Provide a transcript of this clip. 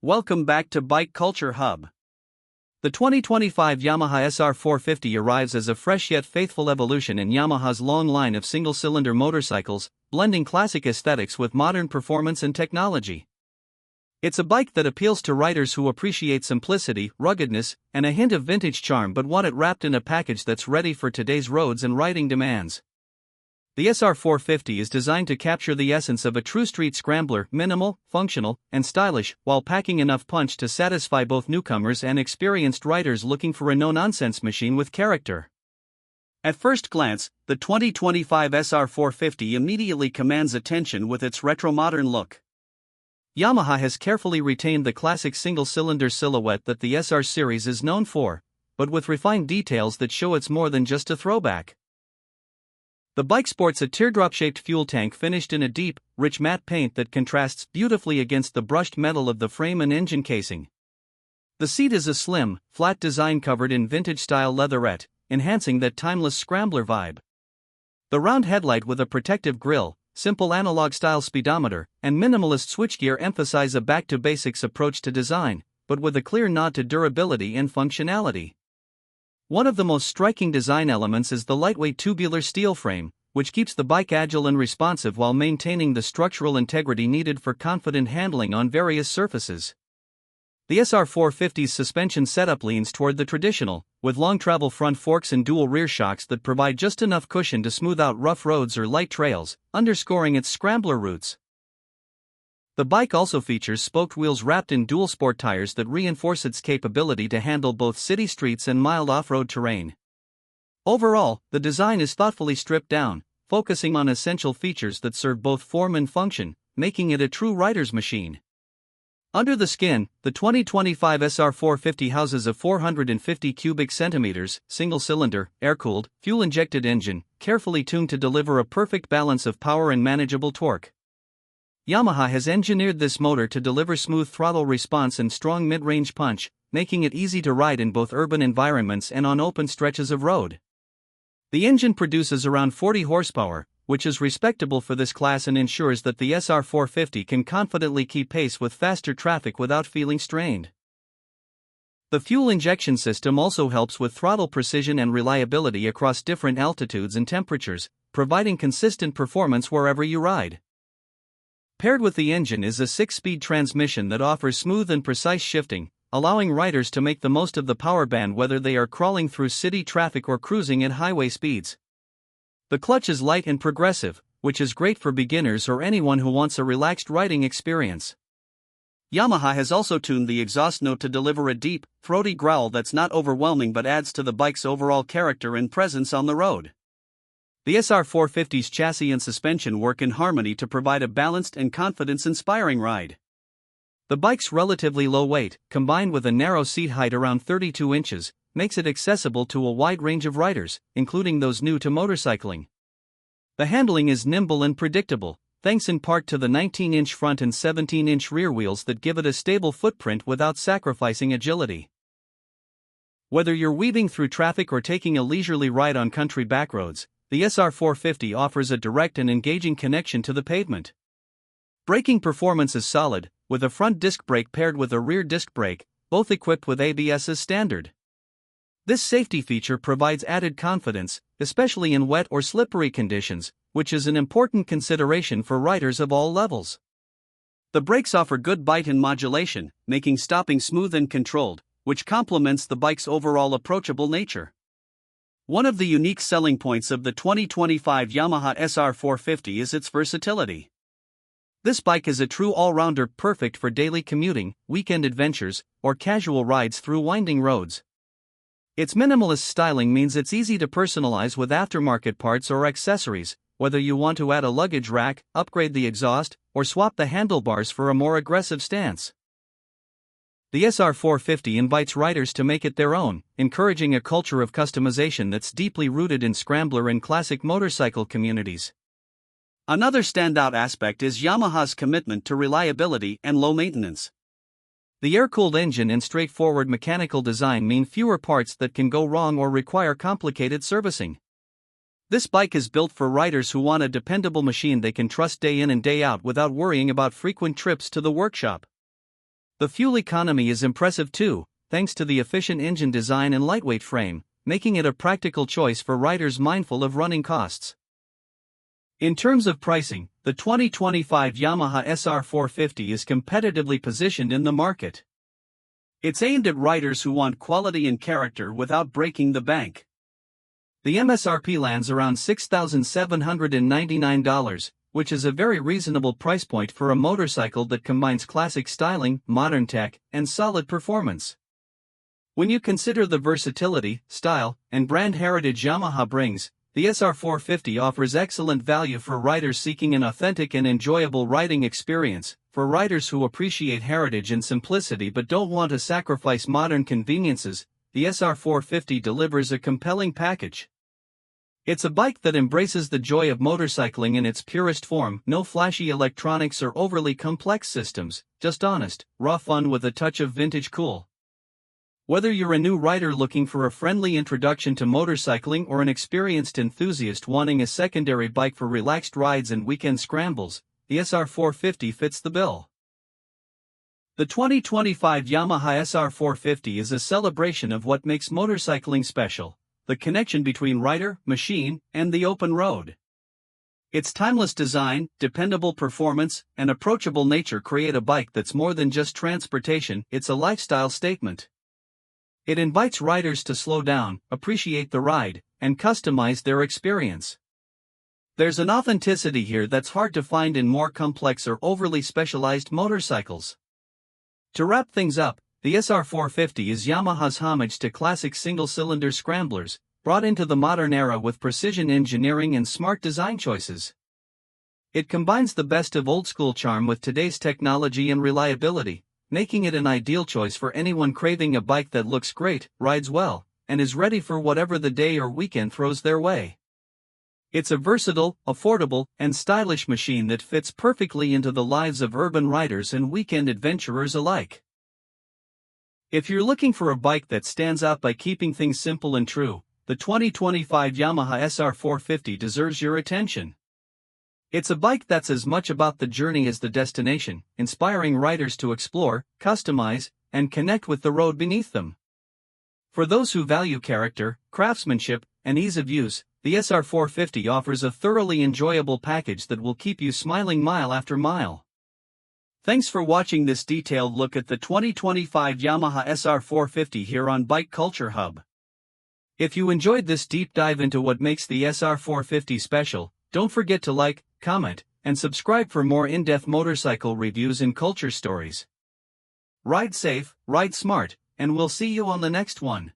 Welcome back to Bike Culture Hub. The 2025 Yamaha SR450 arrives as a fresh yet faithful evolution in Yamaha's long line of single-cylinder motorcycles, blending classic aesthetics with modern performance and technology. It's a bike that appeals to riders who appreciate simplicity, ruggedness, and a hint of vintage charm but want it wrapped in a package that's ready for today's roads and riding demands. The SR450 is designed to capture the essence of a true street scrambler, minimal, functional, and stylish, while packing enough punch to satisfy both newcomers and experienced riders looking for a no-nonsense machine with character. At first glance, the 2025 SR450 immediately commands attention with its retro-modern look. Yamaha has carefully retained the classic single-cylinder silhouette that the SR series is known for, but with refined details that show it's more than just a throwback. The bike sports a teardrop-shaped fuel tank finished in a deep, rich matte paint that contrasts beautifully against the brushed metal of the frame and engine casing. The seat is a slim, flat design covered in vintage-style leatherette, enhancing that timeless scrambler vibe. The round headlight with a protective grille, simple analog-style speedometer, and minimalist switchgear emphasize a back-to-basics approach to design, but with a clear nod to durability and functionality. One of the most striking design elements is the lightweight tubular steel frame, which keeps the bike agile and responsive while maintaining the structural integrity needed for confident handling on various surfaces. The SR450's suspension setup leans toward the traditional, with long travel front forks and dual rear shocks that provide just enough cushion to smooth out rough roads or light trails, underscoring its scrambler roots. The bike also features spoked wheels wrapped in dual sport tires that reinforce its capability to handle both city streets and mild off-road terrain. Overall, the design is thoughtfully stripped down, focusing on essential features that serve both form and function, making it a true rider's machine. Under the skin, the 2025 SR450 houses a 450 cubic centimeters, single-cylinder, air-cooled, fuel-injected engine, carefully tuned to deliver a perfect balance of power and manageable torque. Yamaha has engineered this motor to deliver smooth throttle response and strong mid-range punch, making it easy to ride in both urban environments and on open stretches of road. The engine produces around 40 horsepower, which is respectable for this class and ensures that the SR450 can confidently keep pace with faster traffic without feeling strained. The fuel injection system also helps with throttle precision and reliability across different altitudes and temperatures, providing consistent performance wherever you ride. Paired with the engine is a 6-speed transmission that offers smooth and precise shifting, allowing riders to make the most of the power band whether they are crawling through city traffic or cruising at highway speeds. The clutch is light and progressive, which is great for beginners or anyone who wants a relaxed riding experience. Yamaha has also tuned the exhaust note to deliver a deep, throaty growl that's not overwhelming but adds to the bike's overall character and presence on the road. The SR450's chassis and suspension work in harmony to provide a balanced and confidence-inspiring ride. The bike's relatively low weight, combined with a narrow seat height around 32 inches, makes it accessible to a wide range of riders, including those new to motorcycling. The handling is nimble and predictable, thanks in part to the 19-inch front and 17-inch rear wheels that give it a stable footprint without sacrificing agility. Whether you're weaving through traffic or taking a leisurely ride on country backroads, the SR450 offers a direct and engaging connection to the pavement. Braking performance is solid, with a front disc brake paired with a rear disc brake, both equipped with ABS as standard. This safety feature provides added confidence, especially in wet or slippery conditions, which is an important consideration for riders of all levels. The brakes offer good bite and modulation, making stopping smooth and controlled, which complements the bike's overall approachable nature. One of the unique selling points of the 2025 Yamaha SR450 is its versatility. This bike is a true all-rounder perfect for daily commuting, weekend adventures, or casual rides through winding roads. Its minimalist styling means it's easy to personalize with aftermarket parts or accessories, whether you want to add a luggage rack, upgrade the exhaust, or swap the handlebars for a more aggressive stance. The SR450 invites riders to make it their own, encouraging a culture of customization that's deeply rooted in scrambler and classic motorcycle communities. Another standout aspect is Yamaha's commitment to reliability and low maintenance. The air-cooled engine and straightforward mechanical design mean fewer parts that can go wrong or require complicated servicing. This bike is built for riders who want a dependable machine they can trust day in and day out without worrying about frequent trips to the workshop. The fuel economy is impressive too, thanks to the efficient engine design and lightweight frame, making it a practical choice for riders mindful of running costs. In terms of pricing, the 2025 Yamaha SR450 is competitively positioned in the market. It's aimed at riders who want quality and character without breaking the bank. The MSRP lands around $6,799, which is a very reasonable price point for a motorcycle that combines classic styling, modern tech, and solid performance. When you consider the versatility, style, and brand heritage Yamaha brings, the SR450 offers excellent value for riders seeking an authentic and enjoyable riding experience. For riders who appreciate heritage and simplicity but don't want to sacrifice modern conveniences, the SR450 delivers a compelling package. It's a bike that embraces the joy of motorcycling in its purest form, no flashy electronics or overly complex systems, just honest, raw fun with a touch of vintage cool. Whether you're a new rider looking for a friendly introduction to motorcycling or an experienced enthusiast wanting a secondary bike for relaxed rides and weekend scrambles, the SR450 fits the bill. The 2025 Yamaha SR450 is a celebration of what makes motorcycling special: the connection between rider, machine, and the open road. Its timeless design, dependable performance, and approachable nature create a bike that's more than just transportation, it's a lifestyle statement. It invites riders to slow down, appreciate the ride, and customize their experience. There's an authenticity here that's hard to find in more complex or overly specialized motorcycles. To wrap things up, the SR450 is Yamaha's homage to classic single-cylinder scramblers, brought into the modern era with precision engineering and smart design choices. It combines the best of old-school charm with today's technology and reliability, making it an ideal choice for anyone craving a bike that looks great, rides well, and is ready for whatever the day or weekend throws their way. It's a versatile, affordable, and stylish machine that fits perfectly into the lives of urban riders and weekend adventurers alike. If you're looking for a bike that stands out by keeping things simple and true, the 2025 Yamaha SR450 deserves your attention. It's a bike that's as much about the journey as the destination, inspiring riders to explore, customize, and connect with the road beneath them. For those who value character, craftsmanship, and ease of use, the SR450 offers a thoroughly enjoyable package that will keep you smiling mile after mile. Thanks for watching this detailed look at the 2025 Yamaha SR450 here on Bike Culture Hub. If you enjoyed this deep dive into what makes the SR450 special, don't forget to like, comment, and subscribe for more in-depth motorcycle reviews and culture stories. Ride safe, ride smart, and we'll see you on the next one.